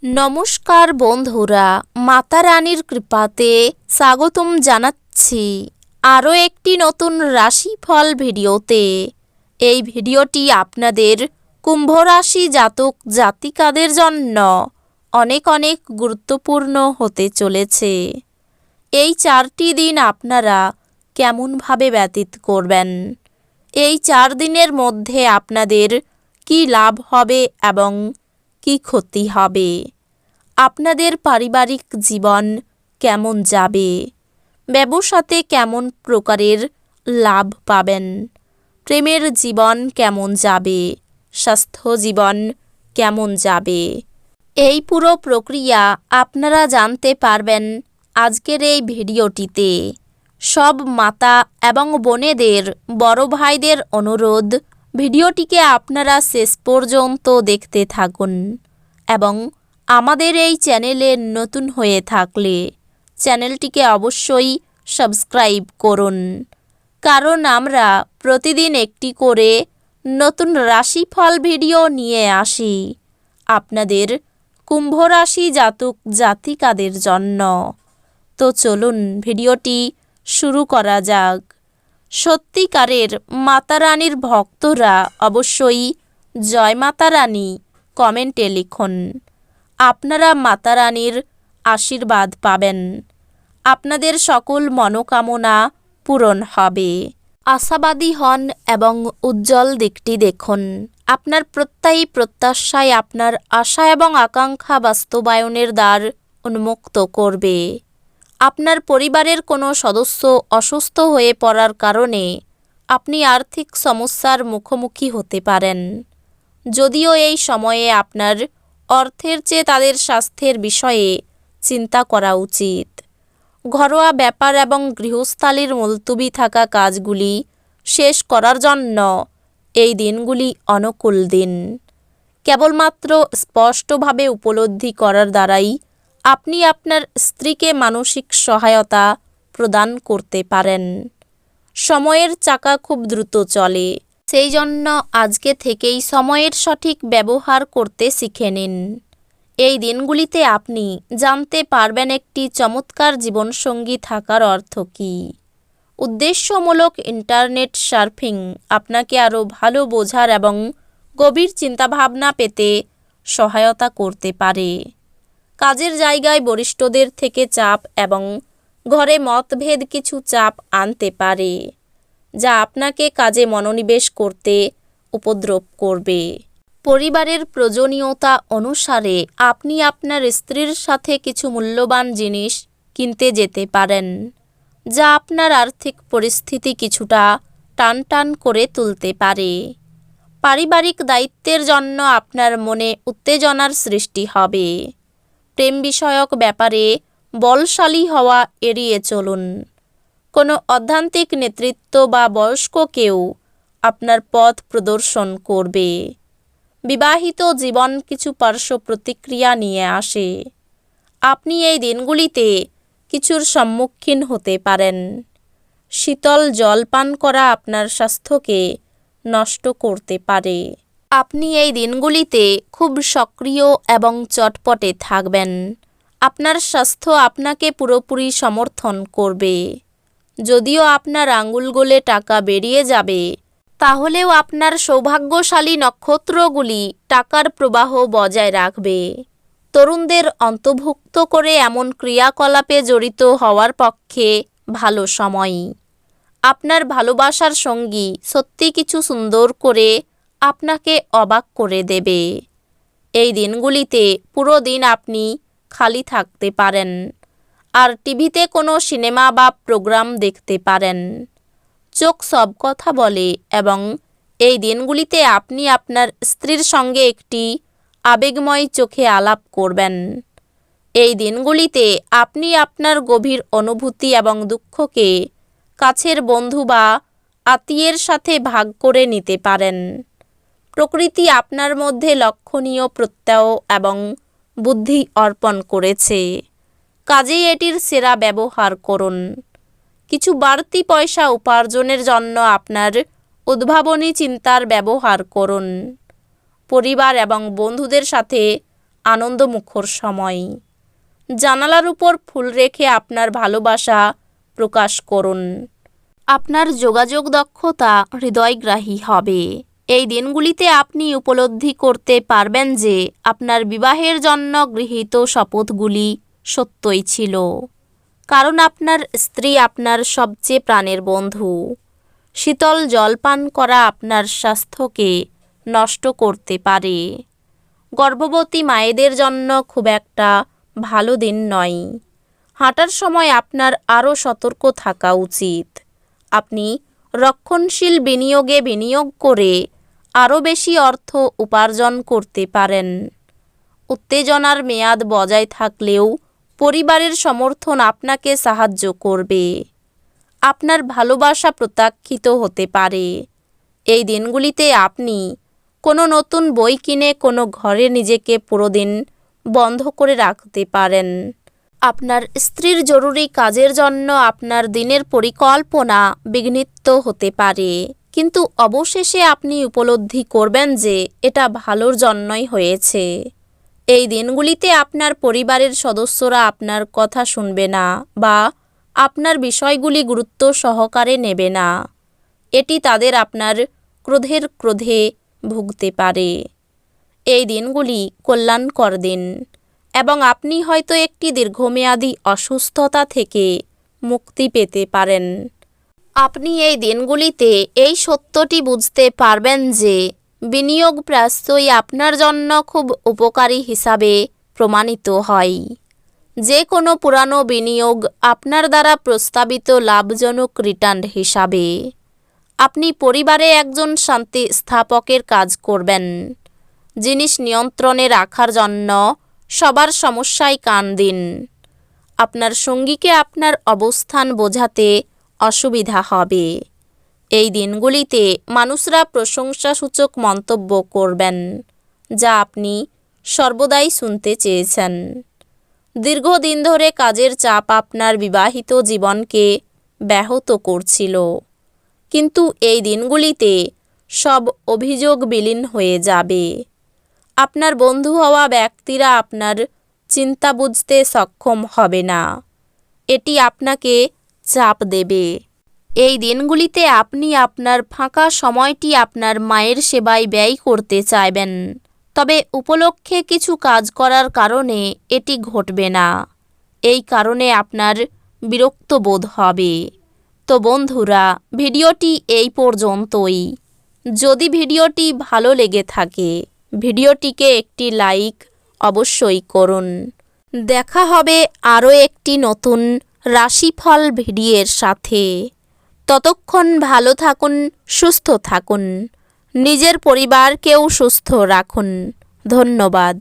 নমস্কার বন্ধুরা, মাতা রানীর কৃপাতে স্বাগতম জানাচ্ছি আরও একটি নতুন রাশিফল ভিডিওতে। এই ভিডিওটি আপনাদের কুম্ভ রাশি জাতক জাতিকাদের জন্য অনেক অনেক গুরুত্বপূর্ণ হতে চলেছে। এই 4টি দিন আপনারা কেমনভাবে ব্যতীত করবেন, এই 4 দিনের মধ্যে আপনাদের কি লাভ হবে এবং কি ক্ষতি হবে, আপনাদের পারিবারিক জীবন কেমন যাবে, ব্যবসাতে কেমন প্রকারের লাভ পাবেন, প্রেমের জীবন কেমন যাবে, স্বাস্থ্য জীবন কেমন যাবে, এই পুরো প্রক্রিয়া আপনারা জানতে পারবেন আজকের এই ভিডিওটিতে। সব মাতা এবং বোনেদের, বড় ভাইদের অনুরোধ, ভিডিওটিকে আপনারা শেষ পর্যন্ত দেখতে থাকুন এবং আমাদের এই চ্যানেলে নতুন হয়ে থাকলে চ্যানেলটিকে অবশ্যই সাবস্ক্রাইব করুন, কারণ আমরা প্রতিদিন একটি করে নতুন রাশিফল ভিডিও নিয়ে আসি আপনাদের কুম্ভ রাশি জাতক জাতিকাদের জন্য। তো চলুন ভিডিওটি শুরু করা যাক। সত্যিকারের মাতা রানীর ভক্তরা অবশ্যই জয় মাতা রানী কমেন্টে লিখুন। আপনারা মাতা রানীর আশীর্বাদ পাবেন, আপনাদের সকল মনোকামনা পূরণ হবে। আশাবাদী হন এবং উজ্জ্বল দিকটি দেখুন। আপনার প্রত্যয়ী প্রত্যাশায় আপনার আশা এবং আকাঙ্ক্ষা বাস্তবায়নের দ্বার উন্মুক্ত করবে। আপনার পরিবারের কোনো সদস্য অসুস্থ হয়ে পড়ার কারণে আপনি আর্থিক সমস্যার মুখোমুখি হতে পারেন। যদিও এই সময়ে আপনার অর্থের চেয়ে তাদের স্বাস্থ্যের বিষয়ে চিন্তা করা উচিত। ঘরোয়া ব্যাপার এবং গৃহস্থালির মুলতুবি থাকা কাজগুলি শেষ করার জন্য এই দিনগুলি অনুকূল দিন। কেবলমাত্র স্পষ্টভাবে উপলব্ধি করার দ্বারাই আপনি আপনার স্ত্রীকে মানসিক সহায়তা প্রদান করতে পারেন। সময়ের চাকা খুব দ্রুত চলে, সেই জন্য আজকে থেকেই সময়ের সঠিক ব্যবহার করতে শিখে নিন। এই দিনগুলিতে আপনি জানতে পারবেন একটি চমৎকার জীবনসঙ্গী থাকার অর্থ কী। উদ্দেশ্যমূলক ইন্টারনেট সার্ফিং আপনাকে আরও ভালো বোঝার এবং গভীর চিন্তাভাবনা পেতে সহায়তা করতে পারে। কাজের জায়গায় বরিষ্ঠদের থেকে চাপ এবং ঘরে মতভেদ কিছু চাপ আনতে পারে, যা আপনাকে কাজে মনোনিবেশ করতে উপদ্রব করবে। পরিবারের প্রয়োজনীয়তা অনুসারে আপনি আপনার স্ত্রীর সাথে কিছু মূল্যবান জিনিস কিনতে যেতে পারেন, যা আপনার আর্থিক পরিস্থিতি কিছুটা টানটান করে তুলতে পারে। পারিবারিক দায়িত্বের জন্য আপনার মনে উত্তেজনার সৃষ্টি হবে। প্রেম বিষয়ক ব্যাপারে বলশালী হওয়া এড়িয়ে চলুন। কোনো অধ্যান্তিক নেতৃত্ব বা বয়স্ক কেউ আপনার পথ প্রদর্শন করবে। বিবাহিত জীবন কিছু পার্শ্ব প্রতিক্রিয়া নিয়ে আসে। আপনি এই দিনগুলিতে কিছুর সম্মুখীন হতে পারেন। শীতল জল পান করা আপনার স্বাস্থ্যকে নষ্ট করতে পারে। আপনি এই দিনগুলিতে খুব সক্রিয় এবং চটপটে থাকবেন। আপনার স্বাস্থ্য আপনাকে পুরোপুরি সমর্থন করবে। যদিও আপনার আঙ্গুল গলে টাকা বেরিয়ে যাবে, তাহলেও আপনার সৌভাগ্যশালী নক্ষত্রগুলি টাকার প্রবাহ বজায় রাখবে। তরুণদের অন্তর্ভুক্ত করে এমন ক্রিয়াকলাপে জড়িত হওয়ার পক্ষে ভালো সময়। আপনার ভালোবাসার সঙ্গী সত্যি কিছু সুন্দর করে আপনাকে অবাক করে দেবে। এই দিনগুলিতে পুরো দিন আপনি খালি থাকতে পারেন আর টিভিতে কোনো সিনেমা বা প্রোগ্রাম দেখতে পারেন। চোখ সব কথা বলে এবং এই দিনগুলিতে আপনি আপনার স্ত্রীর সঙ্গে একটি আবেগময় চোখে আলাপ করবেন। এই দিনগুলিতে আপনি আপনার গভীর অনুভূতি এবং দুঃখকে কাছের বন্ধু বা আত্মীয়ের সাথে ভাগ করে নিতে পারেন। প্রকৃতি আপনার মধ্যে লক্ষণীয় প্রত্যয় এবং বুদ্ধি অর্পণ করেছে, কাজেই এটির সেরা ব্যবহার করুন। কিছু বাড়তি পয়সা উপার্জনের জন্য আপনার উদ্ভাবনী চিন্তার ব্যবহার করুন। পরিবার এবং বন্ধুদের সাথে আনন্দমুখর সময়। জানালার উপর ফুল রেখে আপনার ভালোবাসা প্রকাশ করুন। আপনার যোগাযোগ দক্ষতা হৃদয়গ্রাহী হবে। এই দিনগুলিতে আপনি উপলব্ধি করতে পারবেন যে আপনার বিবাহের জন্য গৃহীত শপথগুলি সত্যই ছিল, কারণ আপনার স্ত্রী আপনার সবচেয়ে প্রাণের বন্ধু। শীতল জল পান করা আপনার স্বাস্থ্যকে নষ্ট করতে পারে। গর্ভবতী মায়েদের জন্য খুব একটা ভালো দিন নয়। হাঁটার সময় আপনার আরও সতর্ক থাকা উচিত। আপনি রক্ষণশীল বিনিয়োগে বিনিয়োগ করে আরও বেশি অর্থ উপার্জন করতে পারেন। উত্তেজনার মেয়াদ বজায় থাকলেও পরিবারের সমর্থন আপনাকে সাহায্য করবে। আপনার ভালোবাসা প্রত্যাখ্যিত হতে পারে। এই দিনগুলিতে আপনি কোনো নতুন বই কিনে কোনো ঘরে নিজেকে পুরো দিন বন্ধ করে রাখতে পারেন। আপনার স্ত্রীর জরুরি কাজের জন্য আপনার দিনের পরিকল্পনা বিঘ্নিত হতে পারে, কিন্তু অবশেষে আপনি উপলব্ধি করবেন যে এটা ভালোর জন্যই হয়েছে। এই দিনগুলিতে আপনার পরিবারের সদস্যরা আপনার কথা শুনবে না বা আপনার বিষয়গুলি গুরুত্ব সহকারে নেবে না। এটি তাদের আপনার ক্রোধে ভুগতে পারে। এই দিনগুলি কল্যাণকর দিন এবং আপনি হয়তো একটি দীর্ঘমেয়াদী অসুস্থতা থেকে মুক্তি পেতে পারেন। আপনি এই দিনগুলিতে এই সত্যটি বুঝতে পারবেন যে বিনিয়োগ প্রায়শই আপনার জন্য খুব উপকারী হিসাবে প্রমাণিত হয়। যে কোনো পুরানো বিনিয়োগ আপনার দ্বারা প্রস্তাবিত লাভজনক রিটার্ন হিসাবে। আপনি পরিবারে একজন শান্তি স্থাপকের কাজ করবেন। জিনিস নিয়ন্ত্রণে রাখার জন্য সবার সমস্যায় কান দিন। আপনার সঙ্গীকে আপনার অবস্থান বোঝাতে অসুবিধা হবে। এই দিনগুলিতে মানুষরা প্রশংসাসূচক মন্তব্য করবেন, যা আপনি সর্বদাই শুনতে চেয়েছেন। দীর্ঘদিন ধরে কাজের চাপ আপনার বিবাহিত জীবনকে ব্যাহত করছিল, কিন্তু এই দিনগুলিতে সব অভিযোগ বিলীন হয়ে যাবে। আপনার বন্ধু হওয়া ব্যক্তিরা আপনার চিন্তা বুঝতে সক্ষম হবে না। এটি আপনাকে চাপ দেবে। এই দিনগুলিতে আপনি আপনার ফাঁকা সময়টি আপনার মায়ের সেবায় ব্যয় করতে চাইবেন, তবে উপলক্ষে কিছু কাজ করার কারণে এটি ঘটবে না। এই কারণে আপনার বিরক্ত বোধ হবে। তো বন্ধুরা, ভিডিওটি এই পর্যন্তই। যদি ভিডিওটি ভালো লেগে থাকে ভিডিওটিকে একটি লাইক অবশ্যই করুন। দেখা হবে আরও একটি নতুন রাশিফল ভিডিওর সাথে। ততক্ষণ ভালো থাকুন, সুস্থ থাকুন, নিজের পরিবারকেও সুস্থ রাখুন। ধন্যবাদ।